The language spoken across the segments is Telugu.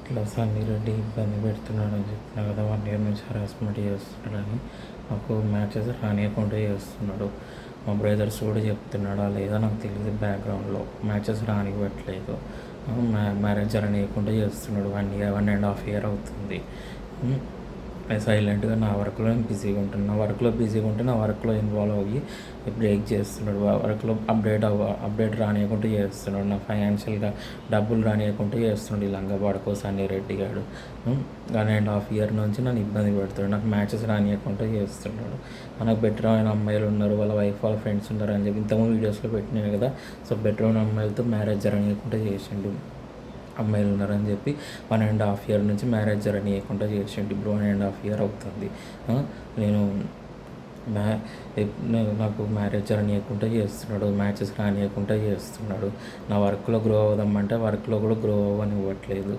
ఇట్లా సన్నీ రెడ్డి ఇబ్బంది పెడుతున్నాడని చెప్పిన కదా 1 ఇయర్ నుంచి హరాస్మెంట్ చేస్తున్నాడని. నాకు మ్యాచెస్ రానియకుండా చేస్తున్నాడు. మా బ్రదర్స్ కూడా చెప్తున్నాడు, అలా ఏదో నాకు తెలియదు బ్యాక్గ్రౌండ్లో మ్యాచెస్ రానివ్వట్లేదు. మ్యారేజ్ జరగనీయకుండా చేస్తున్నాడు. 1.5 ఇయర్ అవుతుంది. సైలెంట్గా నా వర్క్లో బిజీగా ఉంటున్నాను. నా వర్క్లో బిజీగా ఉంటే నా వర్క్లో ఇన్వాల్వ్ అయ్యి బ్రేక్ చేస్తున్నాడు. వర్క్లో అప్డేట్ రానియకుండా చేస్తున్నాడు. నా ఫైనాన్షియల్గా డబ్బులు రానియకుండా చేస్తున్నాడు. ఈ లంగబాడుకో సన్నీ రెడ్డి గారు 1.5 ఇయర్ నుంచి నన్ను ఇబ్బంది పెడుతున్నాడు. నాకు మ్యాచెస్ రానియకుండా చేస్తున్నాడు. నాకు బెటర్ అయిన అమ్మాయిలు ఉన్నారు, వాళ్ళ వైఫ్ వాళ్ళ ఫ్రెండ్స్ ఉన్నారు అని చెప్పి ఇంతకుముందు వీడియోస్లో పెట్టినాయి కదా. సో బెటర్ అయిన అమ్మాయిలతో మ్యారేజ్ జరగనీయకుండా చేసిండు. అమ్మాయిలు ఉన్నారని చెప్పి 1.5 ఇయర్ నుంచి మ్యారేజ్ జరగనీయకుండా చేసిండు. ఇప్పుడు 1.5 ఇయర్ అవుతుంది. నేను నాకు మ్యారేజ్ జరగనీయకుండా చేస్తున్నాడు. మ్యాచెస్ రానియకుండా చేస్తున్నాడు. నా వర్క్లో గ్రో అవుదామంటే వర్క్లో కూడా గ్రో అవ్వనివ్వట్లేదు.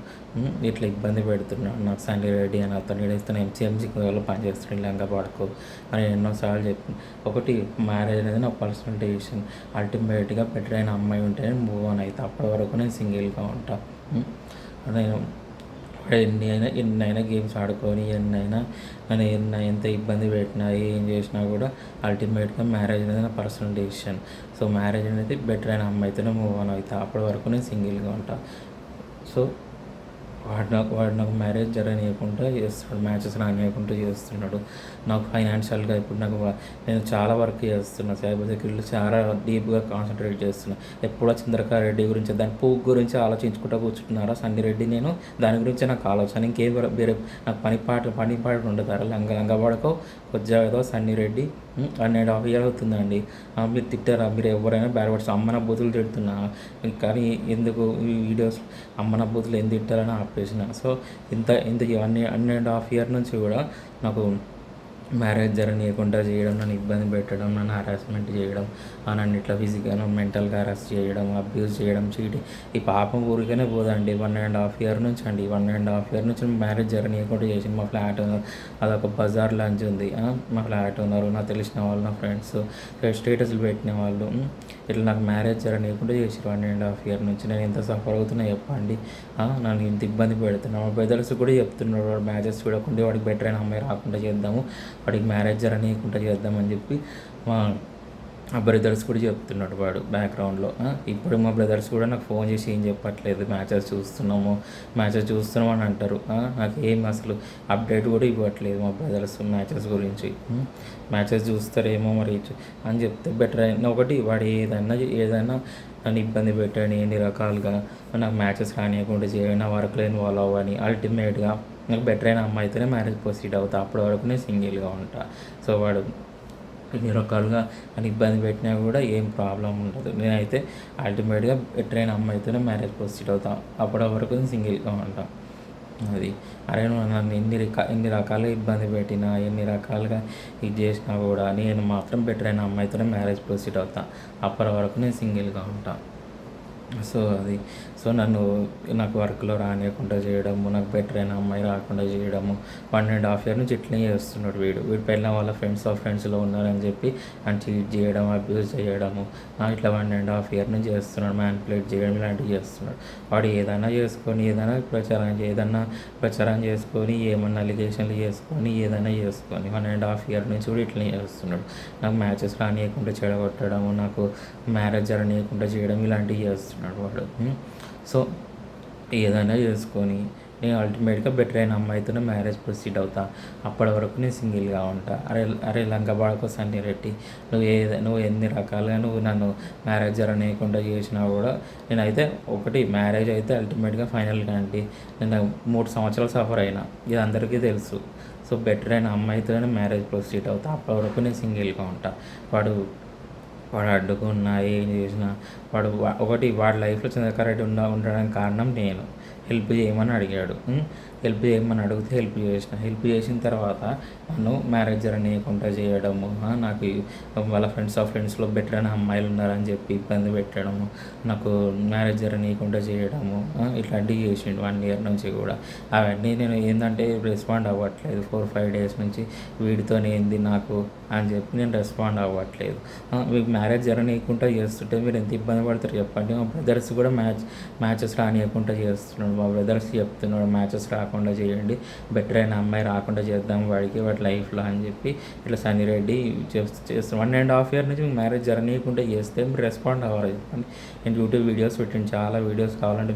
ఇట్లా ఇబ్బంది పెడుతున్నాడు. నాకు సన్నీ రెడ్డి అని అతను ఏడైతే ఎంసీఎంసీ పనిచేస్తున్నాడు లంగా పడుకో అని ఎన్నోసార్లు చెప్పి. ఒకటి మ్యారేజ్ అనేది నా పర్సనల్ డెసిషన్. అల్టిమేట్గా బెటర్ అయిన అమ్మాయి ఉంటే మూవ్ ఆన్ అవుతా. అప్పటి వరకు నేను సింగిల్గా ఉంటాను. నేను ఎన్నైనా గేమ్స్ ఆడుకొని నన్ను ఎంత ఇబ్బంది పెట్టినా ఏం చేసినా కూడా అల్టిమేట్గా మ్యారేజ్ అనేది నా పర్సనల్ డెసిషన్. సో మ్యారేజ్ అనేది బెటర్ అయిన అమ్మాయితోనే మూవ్ ఆన్ అవుతా. అప్పటి వరకు నేను సింగిల్గా ఉంటా. సో వాడు నాకు మ్యారేజ్ జరగనీయకుండా చేస్తున్నాడు. మ్యాచెస్ రానియకుండా చేస్తున్నాడు. నాకు ఫైనాన్షియల్గా ఇప్పుడు నేను చాలా వర్క్ చేస్తున్నా. సైబర్ సెక్యూరిటీలో చాలా డీప్గా కాన్సన్ట్రేట్ చేస్తున్నా. ఎప్పుడో చంద్రకార్ రెడ్డి గురించి దాని పువ్వు గురించి ఆలోచించుకుంటూ కూర్చుంటున్నారా సన్నీ రెడ్డి? నేను దాని గురించి నాకు ఆలోచన ఇంకేం వేరే నాకు పని పాట ఉండదు. లంగపడకో కొద్దిగా సన్నీ రెడ్డి 1.5 ఇయర్ అవుతుందండి. మీరు తిట్టారా? మీరు ఎవరైనా బ్యాడ్వర్డ్స్ అమ్మన బూతులు తిడుతున్నా, కానీ ఎందుకు ఈ వీడియోస్ అమ్మన బూతులు ఎందుకు తిట్టారని ఆపేసిన. సో ఇంత 1.5 ఇయర్ నుంచి కూడా నాకు మ్యారేజ్ జరగనీయకుండా చేయడం, నన్ను ఇబ్బంది పెట్టడం, నన్ను హరాస్మెంట్ చేయడం, నన్ను ఇట్లా ఫిజికల్గా మెంటల్గా హరాస్ చేయడం, అబ్యూస్ చేయడం, చీటింగ్. ఈ పాపం ఊరికనే పోదండి. 1.5 ఇయర్ నుంచి అండి. 1.5 ఇయర్ నుంచి మ్యారేజ్ జరగనీయకుండా చేసింది. మా ఫ్లాట్ అదొక బజార్ లంచ్ ఉంది. మా ఫ్లాట్ ఉన్నారు, నాకు తెలిసిన వాళ్ళు, నా ఫ్రెండ్స్ స్టేటస్లు పెట్టిన వాళ్ళు ఇట్లా నాకు మ్యారేజ్ జరగనీయకుండా చేసారు. 1.5 ఇయర్ నుంచి నేను ఎంత సఫర్ అవుతున్నా చెప్పండి. నన్ను ఇంత ఇబ్బంది పెడుతున్నాను. మా బ్రదర్స్ కూడా చెప్తున్నాడు, వాడు మ్యాచెస్ చూడకుండా వాడికి బెటర్ అయిన అమ్మాయి రాకుండా చేద్దాము, వాడికి మ్యారేజ్ జరగనీయకుండా చేద్దామని చెప్పి మా బ్రదర్స్ కూడా చెప్తున్నాడు వాడు బ్యాక్గ్రౌండ్లో. ఇప్పుడు మా బ్రదర్స్ కూడా నాకు ఫోన్ చేసి ఏం చెప్పట్లేదు, మ్యాచెస్ చూస్తున్నాము అని అంటారు. నాకు ఏం అసలు అప్డేట్ కూడా ఇవ్వట్లేదు మా బ్రదర్స్ మ్యాచెస్ గురించి. మ్యాచెస్ చూస్తారేమో మరి అని చెప్తే బెటర్ అయినా. ఒకటి వాడు ఏదైనా నన్ను ఇబ్బంది పెట్టాను ఎన్ని రకాలుగా, నాకు మ్యాచెస్ రానియకుండా చేయని, నా వర్క్లో ఇన్వాల్వ్ అవ్వని, అల్టిమేట్గా నాకు బెటర్ అయిన అమ్మాయితోనే మ్యారేజ్ ప్రొసీడ్ అవుతా. అప్పటి వరకు నేను సింగిల్గా ఉంటా. సో వాడు ఇన్ని రకాలుగా అని ఇబ్బంది పెట్టినా కూడా ఏం ప్రాబ్లం ఉండదు. నేనైతే అల్టిమేట్గా బెటర్ అయిన అమ్మాయితోనే మ్యారేజ్ ప్రొసీడ్ అవుతాను. అప్పటి వరకు నేను సింగిల్గా ఉంటాను. అది అరే నువ్వు నన్ను ఎన్ని రకాలుగా ఇబ్బంది పెట్టినా, ఎన్ని రకాలుగా ఇది చేసినా కూడా నేను మాత్రం బెటర్ అయిన అమ్మాయితోనే మ్యారేజ్ ప్రొసీడ్ అవుతాను. అప్పటి వరకు నేను సింగిల్గా ఉంటాను. సో నాకు వర్క్లో రానియకుండా చేయడము, నాకు బెటర్ అయిన అమ్మాయి రాకుండా చేయడము, 1.5 ఇయర్ నుంచి ఇట్లనే చేస్తున్నాడు. వీడు పెళ్ళిన వాళ్ళ ఫ్రెండ్స్లో ఉన్నారని చెప్పి అని చీట్ చేయడం, అబ్యూస్ చేయడము, ఇట్లా 1.5 ఇయర్ నుంచి చేస్తున్నాడు. మ్యానిపులేట్ చేయడం ఇలాంటివి చేస్తున్నాడు. వాడు ఏదైనా ప్రచారం చేసుకొని ఏమన్నా అలిగేషన్లు చేసుకొని ఏదైనా చేసుకొని 1.5 ఇయర్ నుంచి కూడా ఇట్లనే చేస్తున్నాడు. నాకు మ్యాచెస్ రానియకుండా చెడగొట్టడము, నాకు మ్యారేజ్ జరగనీయకుండా చేయడం ఇలాంటివి చేస్తున్నాడు వాడు. సో ఏదైనా చేసుకొని నేను అల్టిమేట్గా బెటర్ అయిన అమ్మాయితోనే మ్యారేజ్ ప్రొసీడ్ అవుతా. అప్పటి వరకు నేను సింగిల్గా ఉంటా. అరే లంగబాడుకో సన్నీ రెడ్డి, నువ్వు ఎన్ని రకాలుగా నువ్వు నన్ను మ్యారేజ్ జరగనీయకుండా చేసినా కూడా నేనైతే ఒకటి మ్యారేజ్ అయితే అల్టిమేట్గా ఫైనల్గా అండి. నేను 3 సంవత్సరాలు సఫర్ అయినా, ఇది అందరికీ తెలుసు. సో బెటర్ అయిన అమ్మాయితోనే మ్యారేజ్ ప్రొసీడ్ అవుతా. అప్పటి వరకు నేను సింగిల్గా ఉంటా. వాడు అడ్డుకున్నా ఏం చేసినా ఒకటి వాడి లైఫ్లో చంద్రకార్ రెడ్డి ఉండడానికి కారణం నేను. హెల్ప్ చేయమని అడిగాడు. హెల్ప్ చేయమని అడిగితే హెల్ప్ చేసిన తర్వాత నన్ను మ్యారేజ్ జరగనీయకుండా చేయడము, నాకు వాళ్ళ ఫ్రెండ్స్లో బెటర్ అయిన అమ్మాయిలు ఉన్నారని చెప్పి ఇబ్బంది పెట్టడము, నాకు మ్యారేజ్ జరగనీయకుండా చేయడము, ఇట్లాంటివి చేసిండు 1 ఇయర్ నుంచి కూడా. అవన్నీ నేను ఏంటంటే రెస్పాండ్ అవ్వట్లేదు. 4-5 డేస్ నుంచి వీడితోనే ఏంది నాకు అని చెప్పి నేను రెస్పాండ్ అవ్వట్లేదు. మీకు మ్యారేజ్ జరగనీయకుండా చేస్తుంటే మీరు ఎంత ఇబ్బంది పడతారు చెప్పండి. మా బ్రదర్స్ కూడా మ్యాచెస్ రానియకుండా చేస్తున్నాడు. మా బ్రదర్స్కి చెప్తున్నాడు మ్యాచెస్ రాకుండా చేయండి, బెటర్ అయిన అమ్మాయి రాకుండా చేద్దాం వాడికి వాడి లైఫ్లో అని చెప్పి ఇట్లా సన్నిరెడ్డి చేస్తాం. 1.5 year నుంచి మీకు మ్యారేజ్ జరగనీయకుండా చేస్తే మీరు రెస్పాండ్ అవ్వాలి చెప్పండి. నేను యూట్యూబ్ వీడియోస్ పెట్టిన చాలా వీడియోస్ కావాలంటే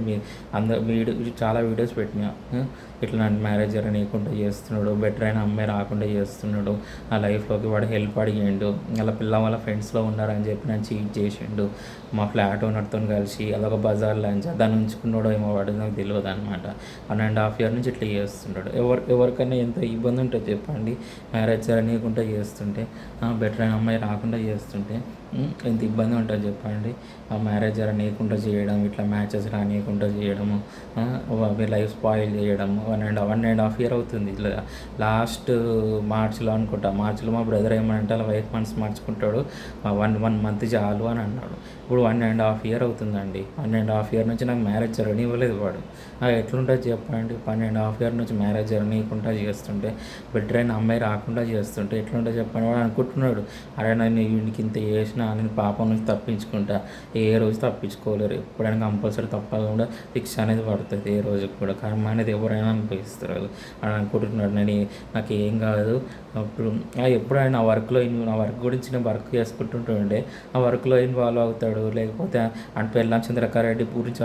మీరు చాలా వీడియోస్ పెట్టినా ఇట్లా నన్ను మ్యారేజ్ జరగనీయకుండా చేస్తున్నాడు, బెటర్ అయిన అమ్మాయి రాకుండా చేస్తున్నాడు, ఆ లైఫ్లోకి వాడు హెల్ప్ అడిగిండు, అలా వాళ్ళ ఫ్రెండ్స్లో ఉన్నారని చెప్పి నన్ను చీట్ చేసిండు, మా ఫ్లాట్ ఓనర్తో కలిసి అదొక బజార్ లంచ్ దాన్ని ఉంచుకున్నాడో ఏమో వాడు నాకు తెలియదు అనమాట. 1.5 year నుంచి ఇట్లా చేస్తున్నాడు. ఎవరికైనా ఎంత ఇబ్బంది ఉంటుంది చెప్పండి మ్యారేజ్ జరగనీయకుండా చేస్తుంటే, బెటర్ అయిన అమ్మాయి రాకుండా చేస్తుంటే ఎంత ఇబ్బంది ఉంటుంది చెప్పండి. ఆ మ్యారేజ్ జరగనీయకుండా చేయడం, ఇట్లా మ్యాచెస్ రానియకుండా చేయడము, మీ లైఫ్ స్పాయిల్ చేయడము. 1.5 year అవుతుంది. ఇట్లా లాస్ట్ మార్చిలో అనుకుంటా, మార్చిలో మా బ్రదర్ ఏమంటే అలా వైఫ్ మనసు మార్చుకుంటాడు, 1 month చాలు అని అన్నాడు. ఇప్పుడు 1.5 year అవుతుందండి. 1.5 year నుంచి నాకు మ్యారేజ్ జరగనివ్వలేదు వాడు. ఎట్లుంటుంది చెప్పండి. 1.5 year నుంచి మ్యారేజ్ జరగనీయకుండా చేస్తుంటే, బెటర్ అయిన అమ్మాయి రాకుండా చేస్తుంటే ఎట్లుంటుంది చెప్పండి. వాడు అనుకుంటున్నాడు, అరే నేను వీడికి ఇంత చేసిన నేను పాపం నుంచి తప్పించుకుంటా. ఏ రోజు తప్పించుకోలేరు, ఎప్పుడైనా కంపల్సరీ తప్పకుండా శిక్ష అనేది పడుతుంది. ఏ రోజు కూడా కర్మ అనేది ఎవరైనా అనుభవిస్తారు అని అనుకుంటున్నాడు. నాకు ఏం కాదు. అప్పుడు ఎప్పుడైనా నా వర్క్లో నా వర్క్ గురించి నేను వర్క్ చేసుకుంటుంటుండే ఆ వర్క్లో ఇన్వాల్వ్ అవుతాడు. లేకపోతే అంటే పెళ్ళాం చంద్రకారెడ్డి గురించి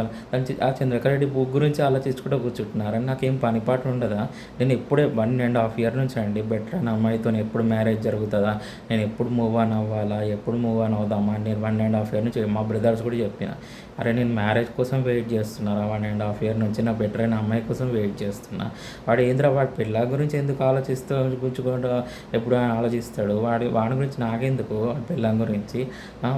ఆ చంద్రకారెడ్డి బుక్ గురించి ఆలోచించుకుంటూ కూర్చుంటున్నారని నాకేం పనిపాటు ఉండదా? నేను ఎప్పుడే 1.5 year నుంచి అండి బెటర్ అయిన అమ్మాయితో ఎప్పుడు మ్యారేజ్ జరుగుతుందా, నేను ఎప్పుడు మూవ్ ఆన్ అవ్వాలా, ఎప్పుడు మూవ్ ఆన్ అవుదామా, నేను 1.5 year నుంచి మా బ్రదర్స్ కూడా చెప్పిన, అరే నేను మ్యారేజ్ కోసం వెయిట్ చేస్తున్నారా 1.5 year నుంచి, నా బెటర్ అయిన అమ్మాయి కోసం వెయిట్ చేస్తున్నా. వాడు ఏంద్రా వాడి పిల్ల గురించి ఎందుకు ఆలోచిస్తూ గుంచుకుంటూ ఎప్పుడు ఆలోచిస్తాడు, వాడి గురించి నాకెందుకు, వాడి పిల్లం గురించి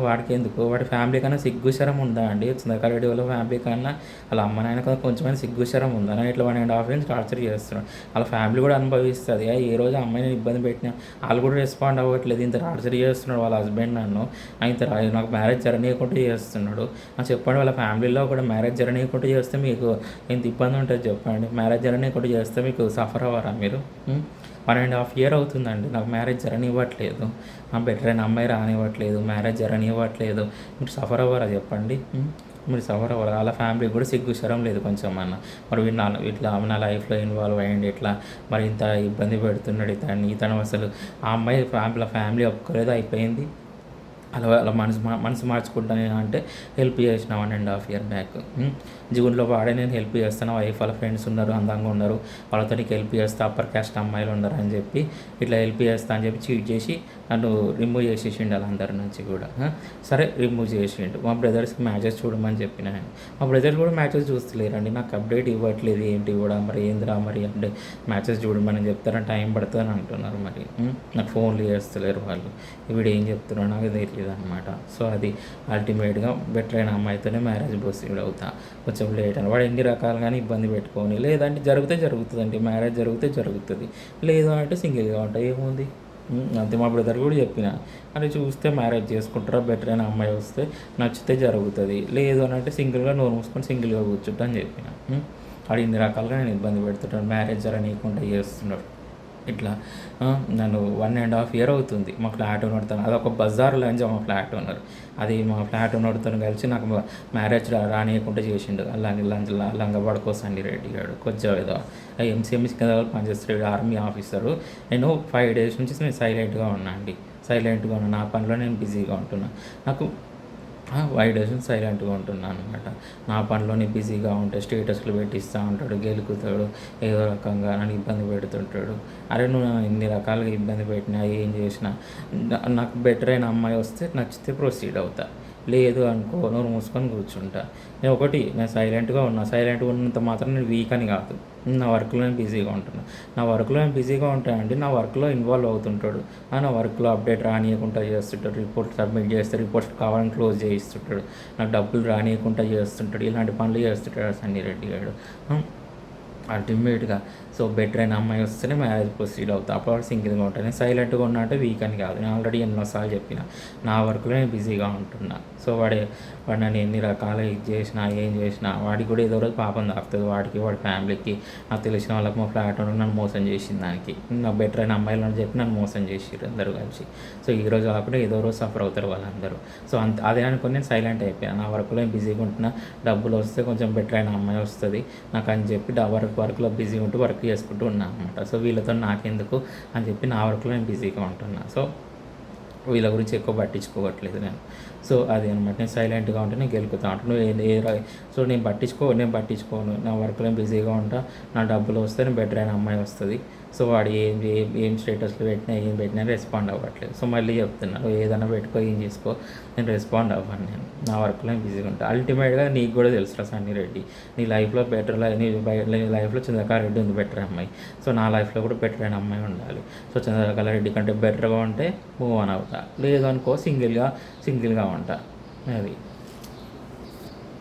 వాడికి ఎందుకు, వాడి ఫ్యామిలీ కన్నా సిగ్గుశరం ఉందా అండి? చంద్రకారెడ్డి వాళ్ళ ఫ్యామిలీ కన్నా వాళ్ళ అమ్మ నాయన కన్నా కొంచెమైనా సిగ్గుశరం ఉందా? ఇట్లా 1.5 years టార్చర్ చేస్తున్నాడు. వాళ్ళ ఫ్యామిలీ కూడా అనుభవిస్తుంది. ఏ రోజు అమ్మాయిని ఇబ్బంది పెట్టినా వాళ్ళు కూడా రెస్పాండ్ అవ్వట్లేదు. ఇంత టార్చర్ చేస్తున్నాడు వాళ్ళ హస్బెండ్ నన్ను, ఇంత నాకు మ్యారేజ్ జరగనీయకుండా చేస్తున్నాడు. చెప్పండి, వాళ్ళ ఫ్యామిలీలో కూడా మ్యారేజ్ జరగనీయకుండా చేస్తే మీకు ఎంత ఇబ్బంది ఉంటుంది చెప్పండి. మ్యారేజ్ జరగనీయకుండా చేస్తే మీకు సఫర్ అవ్వరా మీరు? 1.5 year అవుతుందండి నాకు మ్యారేజ్ జరగనివ్వట్లేదు, బెటర్ అయిన అమ్మాయి రానివ్వట్లేదు, మ్యారేజ్ జరగనివ్వట్లేదు. మీరు సఫర్ అవ్వరా చెప్పండి? మీరు సఫర్ అవ్వరు. వాళ్ళ ఫ్యామిలీకి కూడా సిగ్గుశరం లేదు కొంచెం అన్న. మరి ఇట్లా నా లైఫ్లో ఇన్వాల్వ్ అయ్యండి, ఇట్లా మరి ఇంత ఇబ్బంది పెడుతున్నాడు ఇతను అసలు ఆ అమ్మాయి ఫ్యామిలీ ఒప్పుకోలేదు, అయిపోయింది. అలా మనసు మార్చుకుంటాను అంటే హెల్ప్ చేసిన 1.5 year బ్యాక్. జూన్లో వాడే నేను హెల్ప్ చేస్తాను, వైఫ్ వాళ్ళ ఫ్రెండ్స్ ఉన్నారు, అందంగా ఉన్నారు, వాళ్ళతో నీకు హెల్ప్ చేస్తా, అప్పర్ క్యాస్ట్ అమ్మాయిలు ఉన్నారు అని చెప్పి ఇట్లా హెల్ప్ చేస్తా అని చెప్పి చీట్ చేసి నన్ను రిమూవ్ చేసేసిండు వాళ్ళందరి నుంచి కూడా. సరే రిమూవ్ చేసిండు. మా బ్రదర్స్కి మ్యాచెస్ చూడమని చెప్పిన, మా బ్రదర్స్ కూడా మ్యాచెస్ చూస్తలేరండి, నాకు అప్డేట్ ఇవ్వట్లేదు, ఏంటి కూడా మరి ఏందిరా మరి అప్డేట్ మ్యాచెస్ చూడమని చెప్తారని టైం పడుతుందని అంటున్నారు. మరి నాకు ఫోన్లు చేస్తలేరు వాళ్ళు, వీడు ఏం చెప్తున్నారో నాకు తెలియదు అనమాట. సో అది అల్టిమేట్గా బెటర్ అయిన అమ్మాయితోనే మ్యారేజ్ ప్రొసీడ్ అవుతా. కొంచెం లేట్ అని వాడు ఎన్ని రకాలుగానే ఇబ్బంది పెట్టుకొని, లేదంటే జరుగుతుందండి, మ్యారేజ్ జరుగుతుంది, లేదు అంటే సింగిల్గా ఉంటాయి, ఏముంది అంతే. మా బ్రదర్ కూడా చెప్పిన, అని చూస్తే మ్యారేజ్ చేసుకుంటారా, బెటర్ అయిన అమ్మాయి వస్తే నచ్చితే జరుగుతుంది, లేదు అని అంటే సింగిల్గా నోరు మూసుకొని సింగిల్గా కూర్చుంటా అని చెప్పిన. వాడు ఇన్ని రకాలుగా నేను ఇబ్బంది పెడుతుంటాను, మ్యారేజ్ జరగనీయకుండా చేస్తున్నాడు. ఇట్లా నన్ను 1.5 year అవుతుంది. మా ఫ్లాట్ ఓనర్తో అదొక బజార్ లంచ్, మా ఫ్లాట్ ఓనర్ అది మా ఫ్లాట్ ఓనర్తో కలిసి నాకు మ్యారేజ్ రానియకుండా చేసిండు. లంగబాడుకో సన్నిరెడ్డి గారు కొంచెం ఏదో ఎంసీఎంసీ కింద పనిచేస్తాడు, ఆర్మీ ఆఫీసరు. నేను 5 days నుంచి నేను సైలెంట్గా ఉన్నా, నా పనిలో నేను బిజీగా ఉంటున్నా. నాకు 5 days నుంచి సైలెంట్గా ఉంటున్నాను అనమాట. నా పనిలోనే బిజీగా ఉంటే స్టేటస్లు పెట్టిస్తూ ఉంటాడు, గెలుకుతాడు, ఏదో రకంగా నన్ను ఇబ్బంది పెడుతుంటాడు. అరే నువ్వు ఇన్ని రకాలుగా ఇబ్బంది పెట్టినా ఏం చేసినా నాకు బెటర్ అయిన అమ్మాయి వస్తే నచ్చితే ప్రొసీడ్ అవుతా, లేదు అనుకో నోరు మూసుకొని కూర్చుంటా. నేను సైలెంట్గా ఉన్నంత మాత్రం నేను వీక్ అని కాదు, నా వర్క్లో నేను బిజీగా ఉంటానండి. నా వర్క్లో ఇన్వాల్వ్ అవుతుంటాడు, నా వర్క్లో అప్డేట్ రానియకుండా చేస్తుంటాడు, రిపోర్ట్ సబ్మిట్ చేస్తే రిపోర్ట్స్ కావాలని క్లోజ్ చేయిస్తుంటాడు, నాకు డబ్బులు రానియకుండా చేస్తుంటాడు, ఇలాంటి పనులు చేస్తుంటాడు సన్నిరెడ్డి గారు. అల్టిమేట్‌గా సో, బెటర్ అయిన అమ్మాయి వస్తేనే మ్యారేజ్ ప్రొసీడ్ అవుతా. అప్పటి వరకు సింగిల్‌గా ఉంటా. నేను సైలెంట్‌గా ఉన్నా అంటే వీక్ అని కాదు. నేను ఆల్రెడీ ఎన్నో సార్లు చెప్పిన. నా వర్క్‌లో నేను బిజీగా ఉంటున్నా. సో, వాడు నన్ను ఎన్ని రకాలుగా ఇది చేసినా, ఏం చేసినా వాడికి కూడా ఏదో రోజు పాపం తాకుతది. వాడికి, వాడి ఫ్యామిలీకి, నాకు తెలిసిన వాళ్ళకి మా ఫ్లాట్ ఓనర్ నన్ను మోసం చేసిన దానికి. నా బెటర్ అయిన అమ్మాయిలు అని చెప్పి నన్ను మోసం చేసిర్రు అందరూ కలిసి. సో, ఈరోజు కాకుండా ఏదో రోజు సఫర్ అవుతారు వాళ్ళందరూ. సో, అదే అనుకోని నేను సైలెంట్ అయిపోయాను. నా వర్క్‌లో నేను బిజీగా ఉంటున్నా. డబ్బులు వస్తే కొంచెం బెటర్ అయిన అమ్మాయి వస్తది నాకు అని చెప్పి వర్క్‌లో బిజీగా ఉంటూ వర్క్ చేసుకుంటూ ఉన్నా అనమాట. సో, వీళ్ళతో నాకెందుకు అని చెప్పి నా వర్క్‌లో నేను బిజీగా ఉంటున్నా. సో, వీళ్ళ గురించి ఎక్కువ పట్టించుకోవట్లేదు నేను. సో, అది అనమాట. నేను సైలెంట్‌గా ఉంటే నేను గెలుకుతా ఉంటాను. నువ్వు ఏ ఏ ర సో, నేను పట్టించుకోను. నా వర్క్‌లో నేను బిజీగా ఉంటా. నా డబ్బులు వస్తే నేను బెటర్ అయిన అమ్మాయి వస్తది. సో, వాడు ఏం స్టేటస్‌లు పెట్టినా, ఏం పెట్టినా రెస్పాండ్ అవ్వట్లేదు. సో, మళ్ళీ చెప్తున్నా నువ్వు ఏదైనా పెట్టుకో, ఏం చేసుకో, నేను రెస్పాండ్ అవ్వను నేను. నా వర్క్‌లో నేను బిజీగా ఉంటా. అల్టిమేట్‌గా నీకు కూడా తెలుసురా సన్నీ రెడ్డి. నీ లైఫ్‌లో నీ లైఫ్‌లో చంద్రకళ రెడ్డి ఉంది బెటర్ అమ్మాయి. సో, నా లైఫ్‌లో కూడా బెటర్ అయిన అమ్మాయి ఉండాలి. సో, చంద్రకళ రెడ్డి కంటే బెటర్‌గా ఉంటే మూవ్ ఆన్ అవుతా. లేదు అనుకో సింగిల్‌గా ఉంటా. అది.